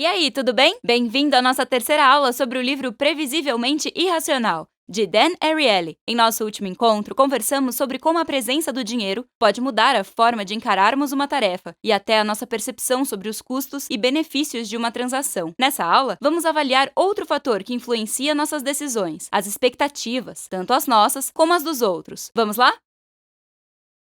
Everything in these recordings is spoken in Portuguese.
E aí, tudo bem? Bem-vindo à nossa terceira aula sobre o livro Previsivelmente Irracional, de Dan Ariely. Em nosso último encontro, conversamos sobre como a presença do dinheiro pode mudar a forma de encararmos uma tarefa e até a nossa percepção sobre os custos e benefícios de uma transação. Nessa aula, vamos avaliar outro fator que influencia nossas decisões, as expectativas, tanto as nossas como as dos outros. Vamos lá?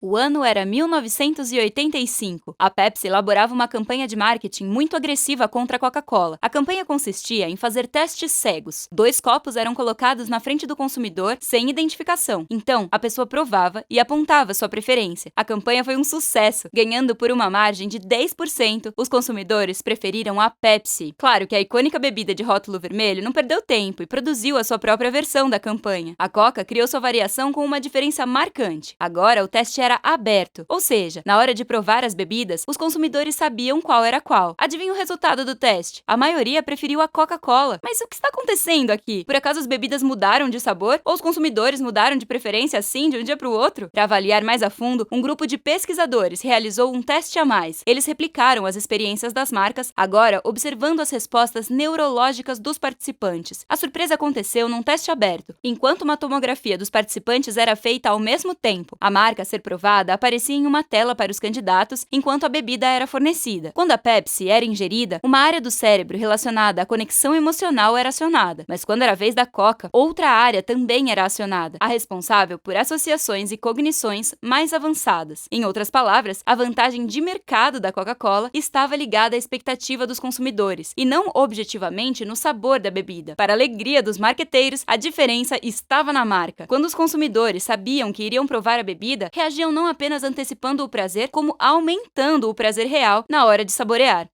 O ano era 1985. A Pepsi elaborava uma campanha de marketing muito agressiva contra a Coca-Cola. A campanha consistia em fazer testes cegos. 2 copos eram colocados na frente do consumidor sem identificação. Então, a pessoa provava e apontava sua preferência. A campanha foi um sucesso, ganhando por uma margem de 10%. Os consumidores preferiram a Pepsi. Claro que a icônica bebida de rótulo vermelho não perdeu tempo e produziu a sua própria versão da campanha. A Coca criou sua variação com uma diferença marcante. Agora, o teste era aberto, ou seja, na hora de provar as bebidas, os consumidores sabiam qual era qual. Adivinha o resultado do teste? A maioria preferiu a Coca-Cola. Mas o que está acontecendo aqui? Por acaso as bebidas mudaram de sabor? Ou os consumidores mudaram de preferência assim de um dia para o outro? Para avaliar mais a fundo, um grupo de pesquisadores realizou um teste a mais. Eles replicaram as experiências das marcas, agora observando as respostas neurológicas dos participantes. A surpresa aconteceu num teste aberto, enquanto uma tomografia dos participantes era feita ao mesmo tempo. A marca a ser provada aparecia em uma tela para os candidatos enquanto a bebida era fornecida. Quando a Pepsi era ingerida, uma área do cérebro relacionada à conexão emocional era acionada, mas quando era a vez da Coca, outra área também era acionada, a responsável por associações e cognições mais avançadas. Em outras palavras, a vantagem de mercado da Coca-Cola estava ligada à expectativa dos consumidores, e não objetivamente no sabor da bebida. Para a alegria dos marqueteiros, a diferença estava na marca. Quando os consumidores sabiam que iriam provar a bebida, reagiam não apenas antecipando o prazer, como aumentando o prazer real na hora de saborear.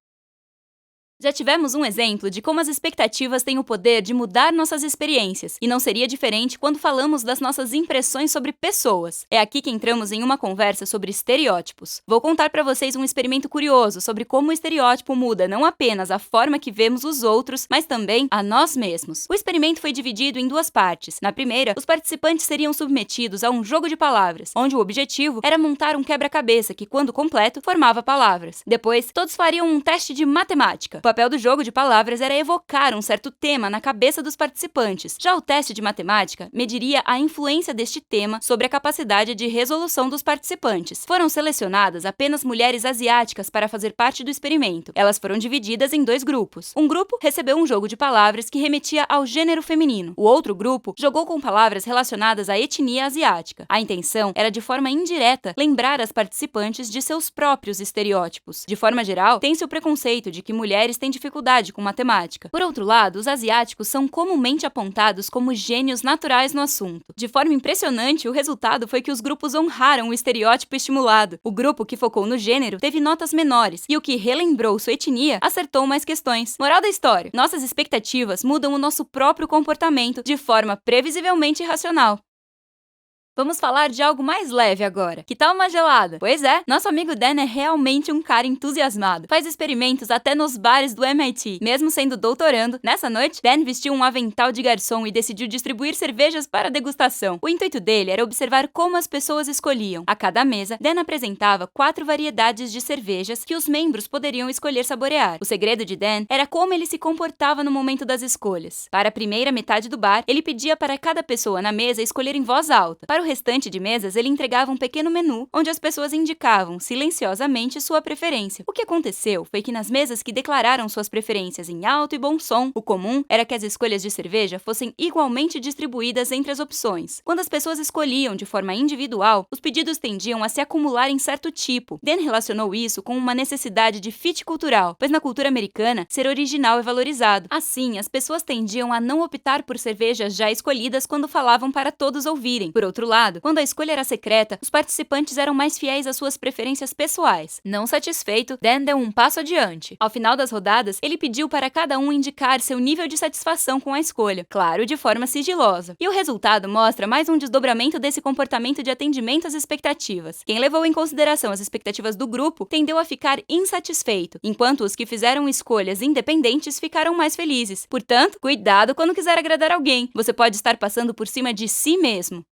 Já tivemos um exemplo de como as expectativas têm o poder de mudar nossas experiências, e não seria diferente quando falamos das nossas impressões sobre pessoas. É aqui que entramos em uma conversa sobre estereótipos. Vou contar para vocês um experimento curioso sobre como o estereótipo muda não apenas a forma que vemos os outros, mas também a nós mesmos. O experimento foi dividido em 2 partes. Na primeira, os participantes seriam submetidos a um jogo de palavras, onde o objetivo era montar um quebra-cabeça que, quando completo, formava palavras. Depois, todos fariam um teste de matemática. O papel do jogo de palavras era evocar um certo tema na cabeça dos participantes. Já o teste de matemática mediria a influência deste tema sobre a capacidade de resolução dos participantes. Foram selecionadas apenas mulheres asiáticas para fazer parte do experimento. Elas foram divididas em 2 grupos. Um grupo recebeu um jogo de palavras que remetia ao gênero feminino. O outro grupo jogou com palavras relacionadas à etnia asiática. A intenção era, de forma indireta, lembrar as participantes de seus próprios estereótipos. De forma geral, tem-se o preconceito de que mulheres têm dificuldade com matemática. Por outro lado, os asiáticos são comumente apontados como gênios naturais no assunto. De forma impressionante, o resultado foi que os grupos honraram o estereótipo estimulado. O grupo que focou no gênero teve notas menores, e o que relembrou sua etnia acertou mais questões. Moral da história: nossas expectativas mudam o nosso próprio comportamento de forma previsivelmente irracional. Vamos falar de algo mais leve agora. Que tal uma gelada? Pois é, nosso amigo Dan é realmente um cara entusiasmado. Faz experimentos até nos bares do MIT. Mesmo sendo doutorando, nessa noite, Dan vestiu um avental de garçom e decidiu distribuir cervejas para degustação. O intuito dele era observar como as pessoas escolhiam. A cada mesa, Dan apresentava 4 variedades de cervejas que os membros poderiam escolher saborear. O segredo de Dan era como ele se comportava no momento das escolhas. Para a primeira metade do bar, ele pedia para cada pessoa na mesa escolher em voz alta. Para o restante de mesas, ele entregava um pequeno menu, onde as pessoas indicavam silenciosamente sua preferência. O que aconteceu foi que nas mesas que declararam suas preferências em alto e bom som, o comum era que as escolhas de cerveja fossem igualmente distribuídas entre as opções. Quando as pessoas escolhiam de forma individual, os pedidos tendiam a se acumular em certo tipo. Dan relacionou isso com uma necessidade de fit cultural, pois na cultura americana, ser original é valorizado. Assim, as pessoas tendiam a não optar por cervejas já escolhidas quando falavam para todos ouvirem. Por outro lado, quando a escolha era secreta, os participantes eram mais fiéis às suas preferências pessoais. Não satisfeito, Dan deu um passo adiante. Ao final das rodadas, ele pediu para cada um indicar seu nível de satisfação com a escolha, claro, de forma sigilosa. E o resultado mostra mais um desdobramento desse comportamento de atendimento às expectativas. Quem levou em consideração as expectativas do grupo tendeu a ficar insatisfeito, enquanto os que fizeram escolhas independentes ficaram mais felizes. Portanto, cuidado quando quiser agradar alguém. Você pode estar passando por cima de si mesmo.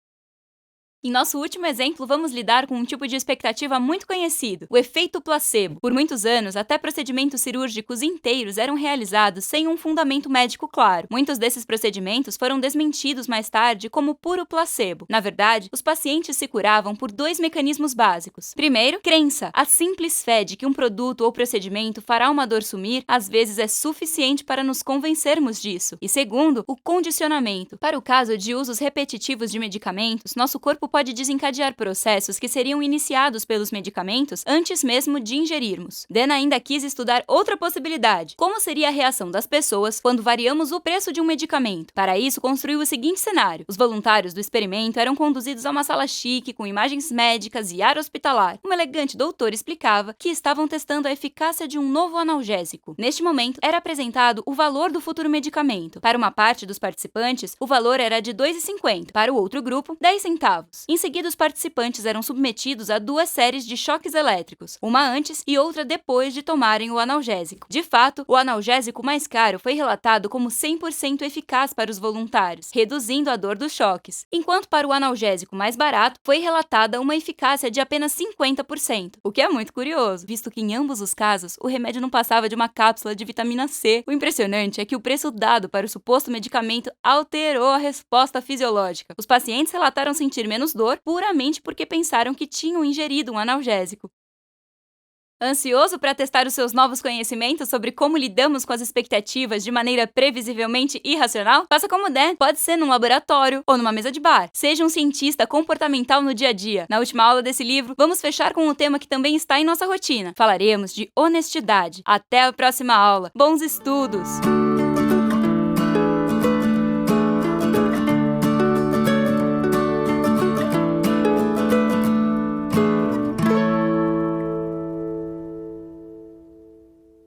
Em nosso último exemplo, vamos lidar com um tipo de expectativa muito conhecido, o efeito placebo. Por muitos anos, até procedimentos cirúrgicos inteiros eram realizados sem um fundamento médico claro. Muitos desses procedimentos foram desmentidos mais tarde como puro placebo. Na verdade, os pacientes se curavam por dois mecanismos básicos. Primeiro, crença. A simples fé de que um produto ou procedimento fará uma dor sumir, às vezes é suficiente para nos convencermos disso. E segundo, o condicionamento. Para o caso de usos repetitivos de medicamentos, nosso corpo pode desencadear processos que seriam iniciados pelos medicamentos antes mesmo de ingerirmos. Dan ainda quis estudar outra possibilidade: como seria a reação das pessoas quando variamos o preço de um medicamento. Para isso, construiu o seguinte cenário: os voluntários do experimento eram conduzidos a uma sala chique com imagens médicas e ar hospitalar. Um elegante doutor explicava que estavam testando a eficácia de um novo analgésico. Neste momento, era apresentado o valor do futuro medicamento. Para uma parte dos participantes, o valor era de R$ 2,50. Para o outro grupo, 10 centavos. Em seguida, os participantes eram submetidos a duas séries de choques elétricos, uma antes e outra depois de tomarem o analgésico. De fato, o analgésico mais caro foi relatado como 100% eficaz para os voluntários, reduzindo a dor dos choques, enquanto para o analgésico mais barato foi relatada uma eficácia de apenas 50%, o que é muito curioso, visto que em ambos os casos o remédio não passava de uma cápsula de vitamina C. O impressionante é que o preço dado para o suposto medicamento alterou a resposta fisiológica. Os pacientes relataram sentir menos dor puramente porque pensaram que tinham ingerido um analgésico. Ansioso para testar os seus novos conhecimentos sobre como lidamos com as expectativas de maneira previsivelmente irracional? Faça como Dan, pode ser num laboratório ou numa mesa de bar. Seja um cientista comportamental no dia a dia. Na última aula desse livro, vamos fechar com um tema que também está em nossa rotina. Falaremos de honestidade. Até a próxima aula. Bons estudos!